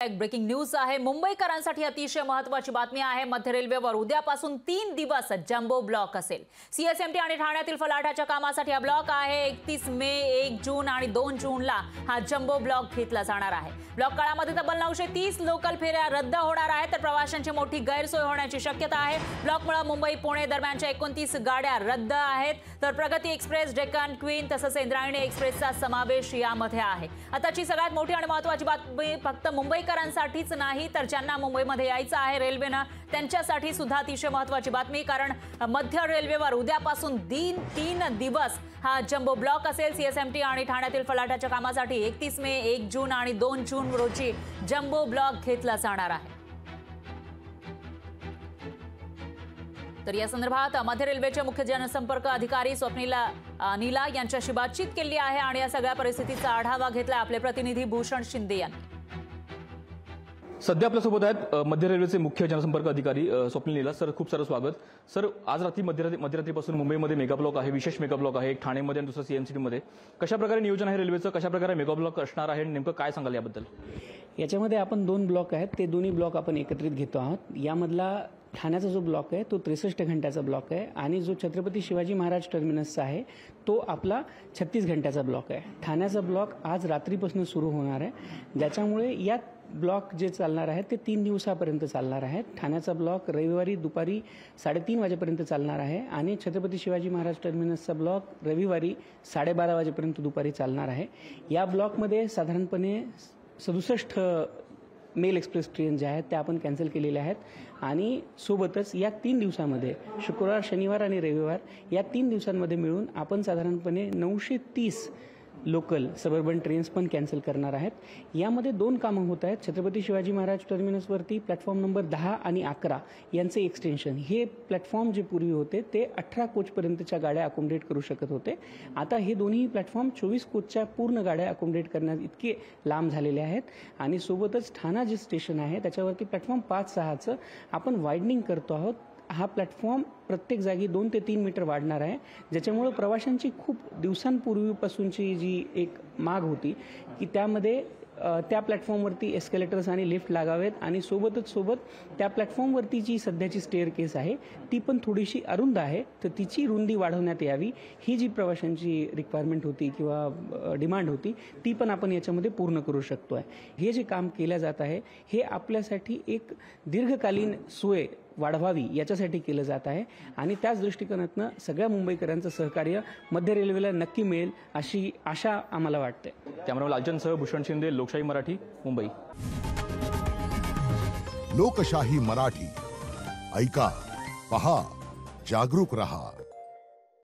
एक breaking news आहे। मुंबईकरांसाठी अतिशय महत्त्वाची बातमी आहे। मध्य रेल्वेवर उद्यापासून 3 दिवस जम्बो ब्लॉक असेल। सीएसएमटी आणि ठाण्यातील फलाटाच्या कामासाठी हा ब्लॉक आहे। 31 मे, 1 जून आणि 2 जूनला हा जम्बो ब्लॉक घेतला जाणार आहे। ब्लॉक काळामध्ये तब्बल 930 लोकल फेऱ्या रद्द होणार आहेत, तर प्रवाशांची मोठी गैरसोय होण्याची शक्यता आहे। ब्लॉकमुळे मुंबई पुणे दरम्यानच्या 29 गाड्या रद्द आहेत, तर प्रगती एक्सप्रेस, डेक्कन क्वीन तसंच इंद्रायणी एक्सप्रेसचा समावेश यामध्ये आहे। आताची सगळ्यात मोठी आणि महत्त्वाची बातमी फक्त मुंबईकरांसाठीच नाही, तर ज्यांना मुंबईमध्ये यायचं आहे रेल्वेनं त्यांच्यासाठी सुद्धा अतिशय महत्त्वाची बातमी, कारण मध्य रेल्वेवर उद्यापासून 3 दिवस हा जम्बो ब्लॉक असेल। सीएसएमटी आणि ठाण्यातील फलाटाच्या कामासाठी 31 मे, 1 जून आणि 2 जून रोजी जम्बो ब्लॉक घेतला जाणार आहे। तर या संदर्भात मध्य रेल्वेचे मुख्य जनसंपर्क अधिकारी स्वप्नीला नीला यांच्याशी बातचीत केली आहे आणि या सगळ्या परिस्थितीचा आढावा घेतला आपले प्रतिनिधी भूषण शिंदे यांनी। सध्या आपल्यासोबत आहेत मध्य रेल्वेचे मुख्य जनसंपर्क अधिकारी स्वप्नील नीला सर, खूप सारं स्वागत सर। आज रात्री मध्यरात्रीपासून मुंबईमध्ये मेगा ब्लॉक आहे, विशेष मेगा ब्लॉक आहे, एक ठाणेमध्ये आणि दुसरा सीएमसीमध्ये। कशा प्रकारे नियोजन आहे रेल्वेचं, कशा प्रकारे मेगा ब्लॉक असणार आहे, नेमकं काय सांगाल याबद्दल? याच्यामध्ये आपण 2 ब्लॉक आहेत, ते दोन्ही ब्लॉक आपण एकत्रित घेतो आहोत। यामधला ठाण्याचा जो ब्लॉक आहे तो 63 घंट्याचा ब्लॉक आहे आणि जो छत्रपती शिवाजी महाराज टर्मिनसचा आहे तो आपला 36 घंट्याचा ब्लॉक आहे। ठाण्याचा ब्लॉक आज रात्रीपासून सुरू होणार आहे, ज्याच्यामुळे या ब्लॉक जे चालणार आहेत ते 3 दिवसापर्यंत चालणार आहेत। ठाण्याचा ब्लॉक रविवारी दुपारी 3:30 वाजेपर्यंत चालणार आहे आणि छत्रपती शिवाजी महाराज टर्मिनसचा ब्लॉक रविवारी 12:30 वाजेपर्यंत दुपारी चालणार आहे। या ब्लॉकमध्ये साधारणपणे 67 मेल एक्सप्रेस ट्रेन ज्या आहेत त्या आपण कॅन्सल केलेल्या आहेत आणि सोबतच या 3 दिवसामध्ये शुक्रवार, शनिवार आणि रविवार या 3 दिवसांमध्ये मिळून आपण साधारणपणे 930 लोकल सबर्बन ट्रेन्स पण कॅन्सल करणार आहेत। यामध्ये 2 कामं होत आहेत। छत्रपती शिवाजी महाराज टर्मिनसवरती प्लॅटफॉर्म नंबर 10 आणि 11 यांचे एक्सटेन्शन, हे प्लॅटफॉर्म जे पूर्वी होते ते 18 कोचपर्यंतच्या गाड्या अकोमोडेट करू शकत होते, आता हे दोन्ही प्लॅटफॉर्म 24 कोचच्या पूर्ण गाड्या अकोमोडेट करण्यात इतके लांब झालेले आहेत। आणि सोबतच ठाणा जे स्टेशन आहे त्याच्यावरती प्लॅटफॉर्म 5-6चं आपण वायडनिंग करतो आहोत। हा प्लॅटफॉर्म प्रत्येक जागी 2 ते 3 मीटर वाढणार आहे, ज्याच्यामुळे प्रवाशांची खूप दिवसांपूर्वीपासूनची जी एक माग होती की त्यामध्ये त्या प्लॅटफॉर्मवरती एस्केलेटर्स आणि लिफ्ट लागावेत आणि सोबत त्या प्लॅटफॉर्मवरती जी सध्याची स्टेअरकेस आहे ती पण थोडीशी अरुंद आहे, तर तिची रुंदी वाढवण्यात यावी, ही जी प्रवाशांची रिक्वायरमेंट होती किंवा डिमांड होती ती पण आपण याच्यामध्ये पूर्ण करू शकतो आहे। हे जे काम केलं जात आहे हे आपल्यासाठी एक दीर्घकालीन सोय वाढवावी याच्यासाठी केलं जात आहे आणि त्याच दृष्टिकोनातनं सगळ्या मुंबईकरांचं सहकार्य मध्य रेल्वेला नक्की मिळेल अशी आशा आम्हाला वाटते। कॅमेरामॅन लालचंदसह भूषण शिंदे, लोकशाही मराठी, मुंबई। लोकशाही मराठी, ऐका, पहा, जागरूक रहा।